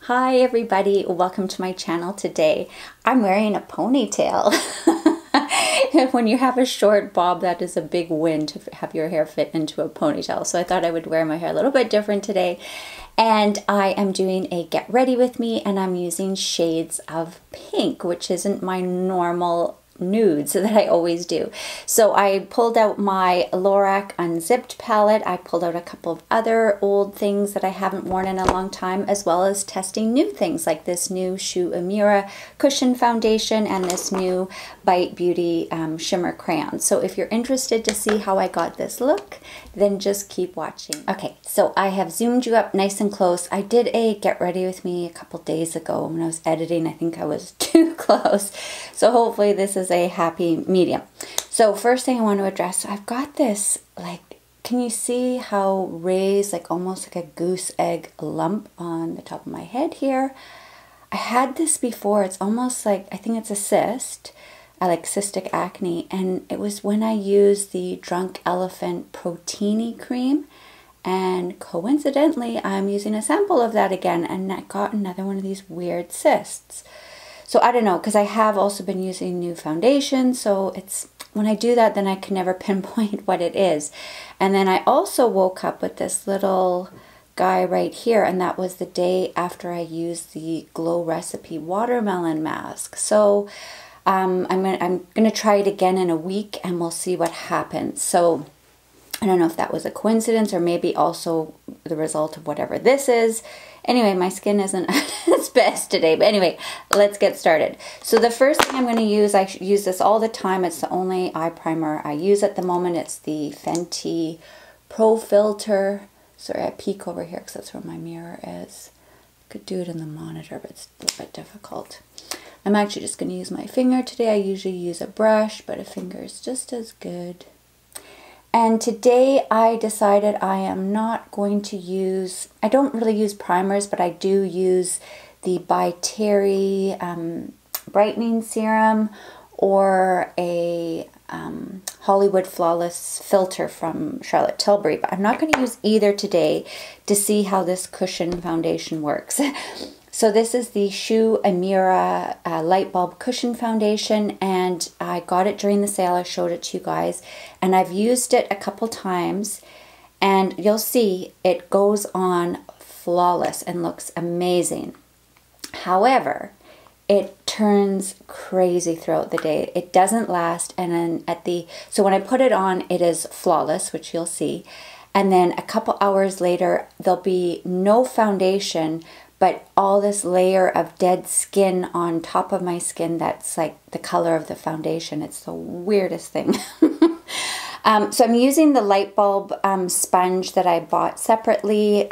Hi everybody, welcome to my channel today. I'm wearing a ponytail. When you have a short bob, that is a big win to have your hair fit into a ponytail. So I thought I would wear my hair a little bit different today. And I am doing a get ready with me, and I'm using shades of pink, which isn't my normal nudes that I always do. So I pulled out my Lorac Unzipped palette. I pulled out a couple of other old things that I haven't worn in a long time, as well as testing new things like this new Uemura cushion foundation and this new Bite Beauty shimmer crayon. So if you're interested to see how I got this look, then just keep watching. Okay, so I have zoomed you up nice and close. I did a get ready with me a couple days ago when I was editing. I think I was too close. So hopefully this is a happy medium. So first thing I want to address, I've got this, like, can you see how raised, like almost like a goose egg lump on the top of my head here? I had this before. It's almost like, I think it's a cyst. I like cystic acne, and it was when I used the Drunk Elephant Proteini cream, and coincidentally I'm using a sample of that again, and I got another one of these weird cysts. So I don't know, because I have also been using new foundation, so it's, when I do that, then I can never pinpoint what it is. And then I also woke up with this little guy right here, and that was the day after I used the Glow Recipe watermelon mask. So I'm gonna try it again in a week, and we'll see what happens. So I don't know if that was a coincidence or maybe also the result of whatever this is. Anyway, my skin isn't at its best today. But anyway, let's get started. So the first thing I'm going to use, I use this all the time. It's the only eye primer I use at the moment. It's the Fenty Pro Filtr. Sorry, I peek over here because that's where my mirror is. I could do it in the monitor, but it's a little bit difficult. I'm actually just going to use my finger today. I usually use a brush, but a finger is just as good. And today I decided I am not going to use, I don't really use primers, but I do use the By Terry brightening serum or a Hollywood Flawless filter from Charlotte Tilbury. But I'm not going to use either today to see how this cushion foundation works. So this is the Uemura Lightbulb Cushion Foundation, and I got it during the sale. I showed it to you guys, and I've used it a couple times, and you'll see it goes on flawless and looks amazing. However, it turns crazy throughout the day. It doesn't last, and then so when I put it on, it is flawless, which you'll see, and then a couple hours later, there'll be no foundation, but all this layer of dead skin on top of my skin that's like the color of the foundation. It's the weirdest thing. So I'm using the Lightbulb sponge that I bought separately.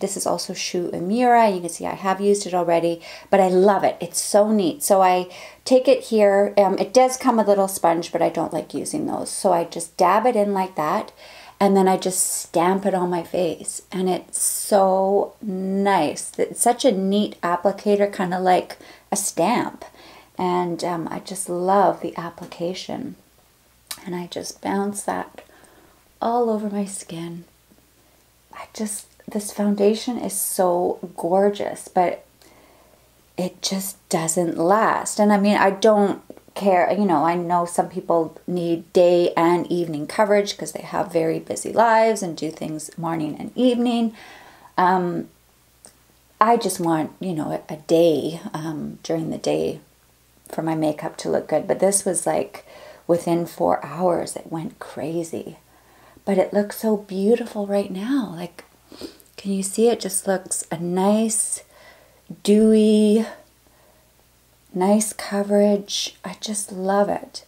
This is also Uemura. You can see I have used it already, but I love it. It's so neat. So I take it here. It does come with a little sponge, but I don't like using those. So I just dab it in like that, and then I just stamp it on my face, and it's so nice. It's such a neat applicator, kind of like a stamp, and I just love the application. And I just bounce that all over my skin. This foundation is so gorgeous, but it just doesn't last. And I mean, I don't care, you know, I know some people need day and evening coverage because they have very busy lives and do things morning and evening. I just want, you know, a day during the day for my makeup to look good. But this was like within 4 hours, it went crazy. But it looks so beautiful right now. Like, can you see it just looks a nice, dewy, nice coverage. I just love it.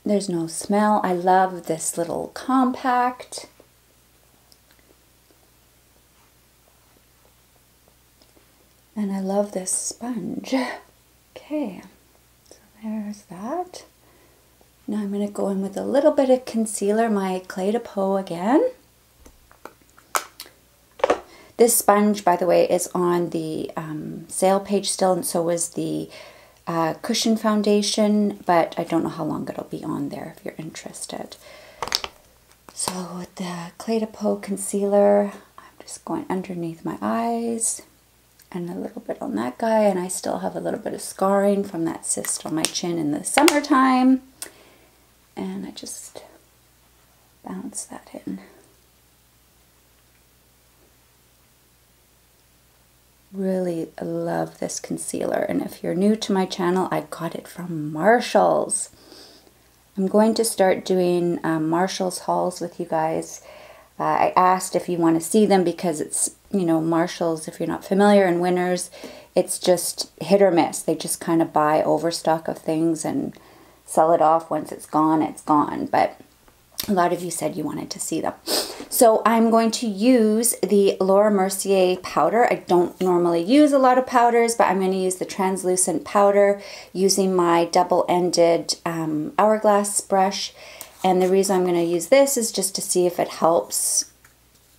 There's no smell. I love this little compact. And I love this sponge. Okay, so there's that. Now I'm going to go in with a little bit of concealer, my Cle De Peau again. This sponge, by the way, is on the sale page still, and so is the cushion foundation, but I don't know how long it'll be on there if you're interested. So with the Cle De Peau Concealer, I'm Just going underneath my eyes and a little bit on that guy, and I still have a little bit of scarring from that cyst on my chin in the summertime. And I just bounce that in. Really love this concealer, and if you're new to my channel, I got it from Marshall's. I'm going to start doing Marshall's hauls with you guys. I asked if you want to see them because it's, you know, Marshall's, if you're not familiar, and Winners, it's just hit or miss. They just kind of buy overstock of things and sell it off. Once it's gone, it's gone. But a lot of you said you wanted to see them. So I'm going to use the Laura Mercier powder. I don't normally use a lot of powders, but I'm going to use the translucent powder using my double-ended Hourglass brush. And the reason I'm going to use this is just to see if it helps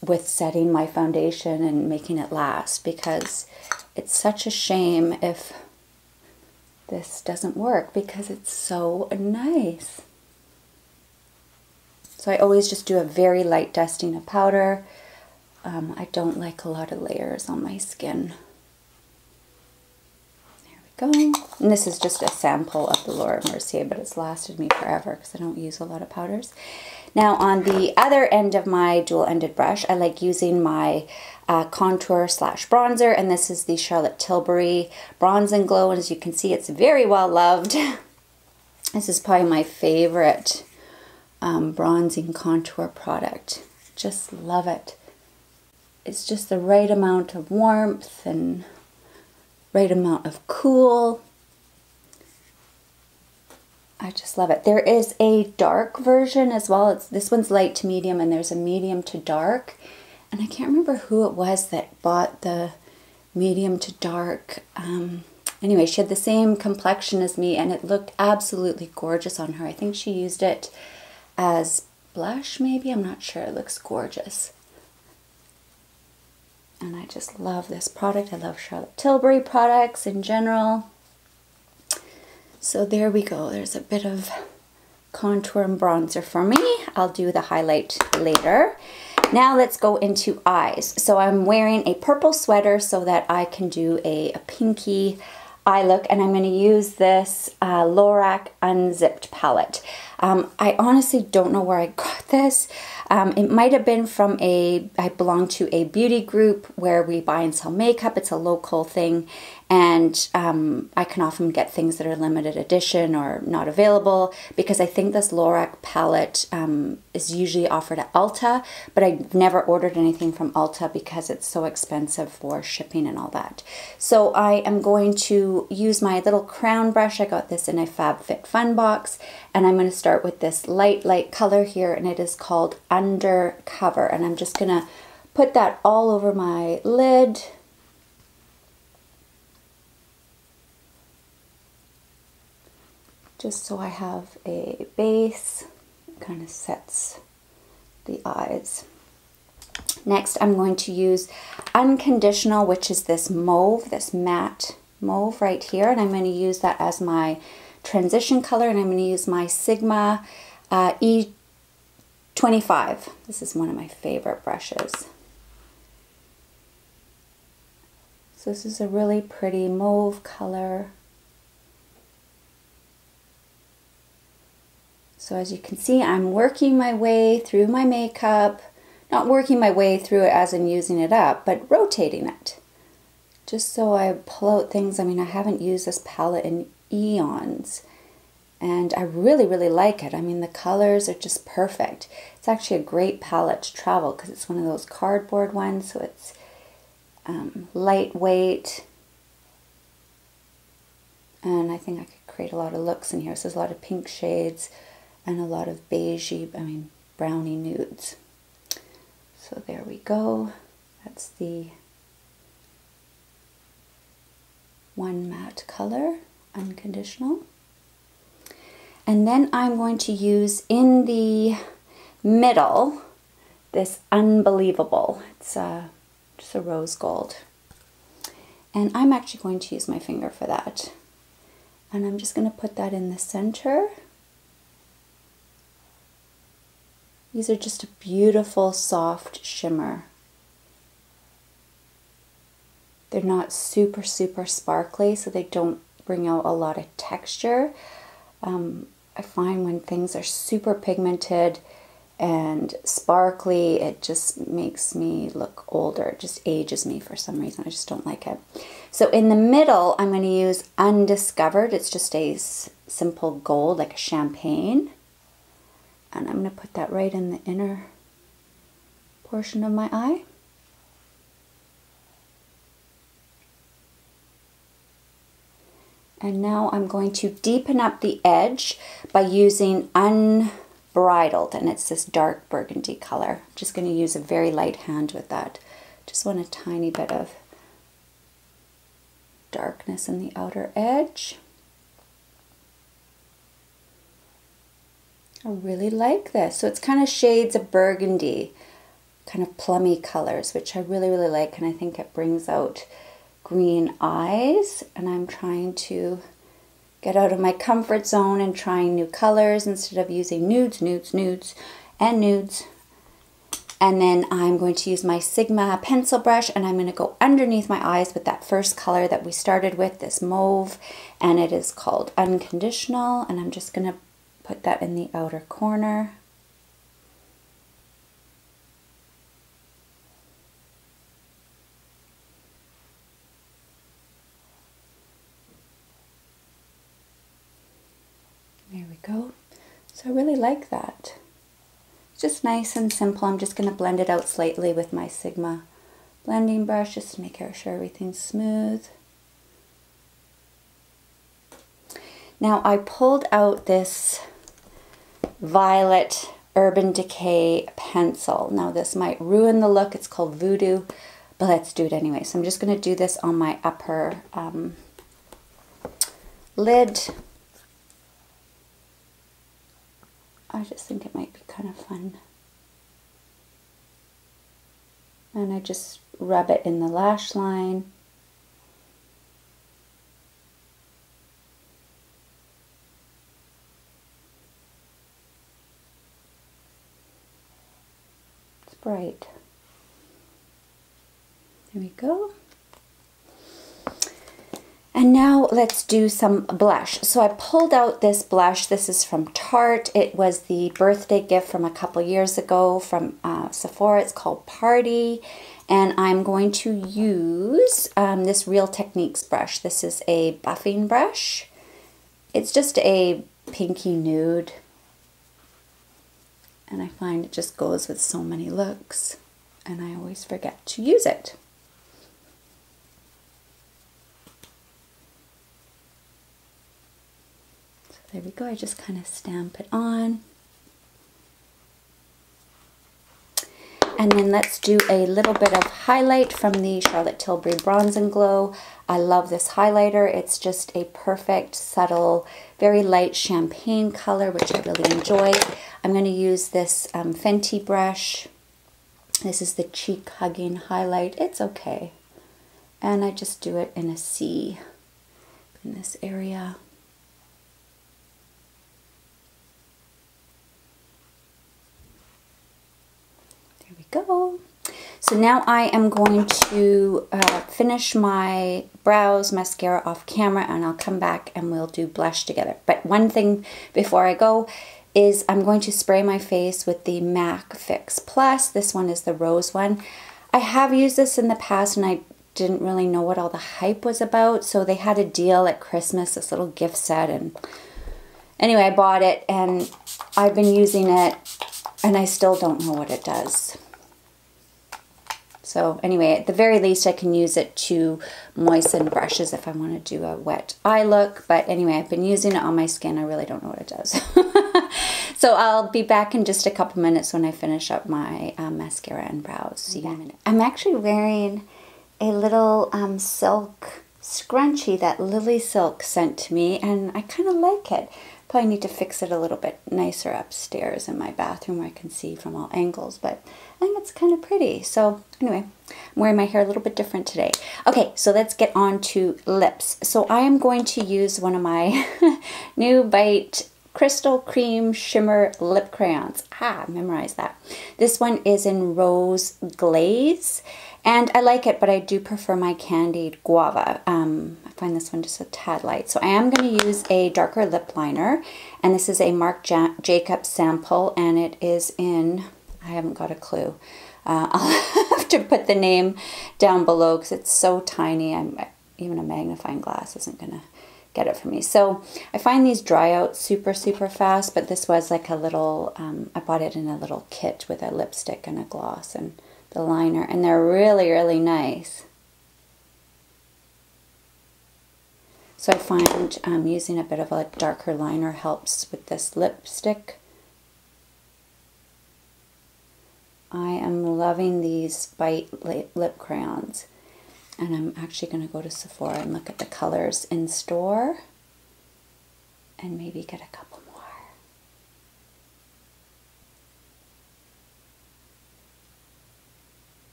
with setting my foundation and making it last, because it's such a shame if this doesn't work because it's so nice. So I always just do a very light dusting of powder. I don't like a lot of layers on my skin. There we go. And this is just a sample of the Laura Mercier, but it's lasted me forever because I don't use a lot of powders. Now on the other end of my dual-ended brush, I like using my contour slash bronzer, and this is the Charlotte Tilbury Bronze and Glow, and as you can see, it's very well loved. This is probably my favorite bronzing contour product. Just love it. It's just the right amount of warmth and right amount of cool. I just love it. There is a dark version as well. This one's light to medium, and there's a medium to dark. And I can't remember who it was that bought the medium to dark. Anyway, she had the same complexion as me, and it looked absolutely gorgeous on her. I think she used it as blush, maybe. I'm not sure. It looks gorgeous. And I just love this product. I love Charlotte Tilbury products in general. So there we go. There's a bit of contour and bronzer for me. I'll do the highlight later. Now let's go into eyes. So I'm wearing a purple sweater so that I can do a pinky eye look, and I'm going to use this Lorac Unzipped palette. I honestly don't know where I got this. It might have been from I belong to a beauty group where we buy and sell makeup. It's a local thing, and I can often get things that are limited edition or not available, because I think this Lorac palette is usually offered at Ulta, but I've never ordered anything from Ulta because it's so expensive for shipping and all that. So I am going to use my little crown brush. I got this in a FabFitFun box, and I'm going to start with this light color here, and it is called Undercover, and I'm just going to put that all over my lid. Just so I have a base. It kind of sets the eyes. Next, I'm going to use Unconditional, which is this mauve, this matte mauve right here, and I'm going to use that as my transition color, and I'm going to use my Sigma E25. This is one of my favorite brushes. So this is a really pretty mauve color. So as you can see, I'm working my way through my makeup, not working my way through it as in using it up, but rotating it. Just so I pull out things. I mean, I haven't used this palette in eons, and I really like it. I mean, the colors are just perfect. It's actually a great palette to travel because it's one of those cardboard ones, so it's lightweight. And I think I could create a lot of looks in here. So there's a lot of pink shades and a lot of beigey, brownie nudes. So there we go. That's the one matte color, Unconditional. And then I'm going to use in the middle this Unbelievable. It's just a rose gold. And I'm actually going to use my finger for that. And I'm just going to put that in the center. These are just a beautiful soft shimmer. They're not super, super sparkly, so they don't bring out a lot of texture. I find when things are super pigmented and sparkly, it just makes me look older. It just ages me for some reason. I just don't like it. So in the middle, I'm going to use Undiscovered. It's just a simple gold, like a champagne. And I'm going to put that right in the inner portion of my eye. And now I'm going to deepen up the edge by using Unbridled, and it's this dark burgundy color. I'm just going to use a very light hand with that. Just want a tiny bit of darkness in the outer edge. I really like this. So it's kind of shades of burgundy, kind of plummy colors, which I really, really like, and I think it brings out green eyes. And I'm trying to get out of my comfort zone and trying new colors instead of using nudes, nudes, nudes, and nudes. And then I'm going to use my Sigma pencil brush, and I'm going to go underneath my eyes with that first color that we started with, this mauve, and it is called Unconditional, and I'm just going to put that in the outer corner. There we go. So I really like that. It's just nice and simple. I'm just going to blend it out slightly with my Sigma blending brush just to make sure everything's smooth. Now I pulled out this violet Urban Decay pencil. Now this might ruin the look. It's called Voodoo, but let's do it anyway. So I'm just going to do this on my upper lid. I just think it might be kind of fun. And I just rub it in the lash line. It's bright. There we go. And now let's do some blush. So I pulled out this blush. This is from Tarte. It was the birthday gift from a couple years ago from Sephora. It's called Party. And I'm going to use this Real Techniques brush. This is a buffing brush. It's just a pinky nude. And I find it just goes with so many looks. And I always forget to use it. There we go, I just kind of stamp it on. And then let's do a little bit of highlight from the Charlotte Tilbury Bronze and Glow. I love this highlighter. It's just a perfect, subtle, very light champagne color, which I really enjoy. I'm going to use this Fenty brush. This is the Cheek Hugging Highlight. It's okay. And I just do it in a C in this area. Go. So now I am going to finish my brows mascara off camera, and I'll come back and we'll do blush together. But one thing before I go is I'm going to spray my face with the MAC Fix Plus. This one is the rose one. I have used this in the past and I didn't really know what all the hype was about. So they had a deal at Christmas, this little gift set, and anyway, I bought it and I've been using it and I still don't know what it does. So anyway, at the very least, I can use it to moisten brushes if I want to do a wet eye look. But anyway, I've been using it on my skin. I really don't know what it does. So I'll be back in just a couple minutes when I finish up my mascara and brows. See you in a minute. I'm actually wearing a little silk scrunchie that Lilysik sent to me, and I kind of like it. Probably need to fix it a little bit nicer upstairs in my bathroom where I can see from all angles, but I think it's kind of pretty. So anyway, I'm wearing my hair a little bit different today. Okay, so let's get on to lips. So I am going to use one of my new Bite Crystal Cream Shimmer Lip Crayons. Memorize that. This one is in Rose Glaze, and I like it, but I do prefer my Candied Guava. I find this one just a tad light. So I am going to use a darker lip liner, and this is a Marc Jacobs sample, and it is in, I haven't got a clue. I'll have to put the name down below because it's so tiny. Even a magnifying glass isn't going to get it for me. So I find these dry out super fast, but this was like a little, I bought it in a little kit with a lipstick and a gloss and the liner, and they're really nice. So I find using a bit of a darker liner helps with this lipstick. I am loving these Bite lip crayons, and I'm actually going to go to Sephora and look at the colors in store and maybe get a couple more.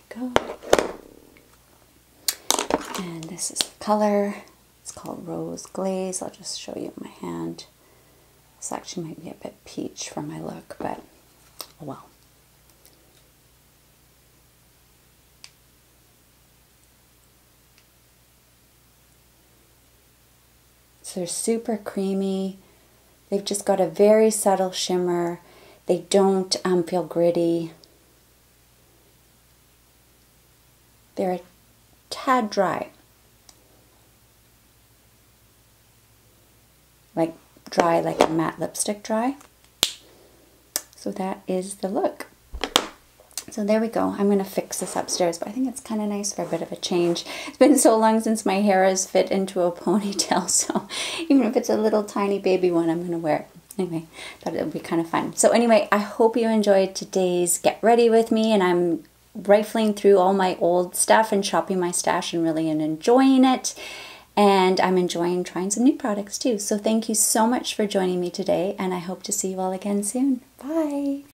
There we go. And this is the color. It's called Rose Glaze. I'll just show you my hand. This actually might be a bit peach for my look, but oh well. So they're super creamy. They've just got a very subtle shimmer. They don't feel gritty. They're a tad dry. Like dry, like a matte lipstick dry. So that is the look. So there we go. I'm going to fix this upstairs, but I think it's kind of nice for a bit of a change. It's been so long since my hair has fit into a ponytail, so even if it's a little tiny baby one, I'm going to wear it. Anyway, thought it would be kind of fun. So anyway, I hope you enjoyed today's Get Ready With Me, and I'm rifling through all my old stuff and shopping my stash and really enjoying it. And I'm enjoying trying some new products too. So thank you so much for joining me today, and I hope to see you all again soon. Bye!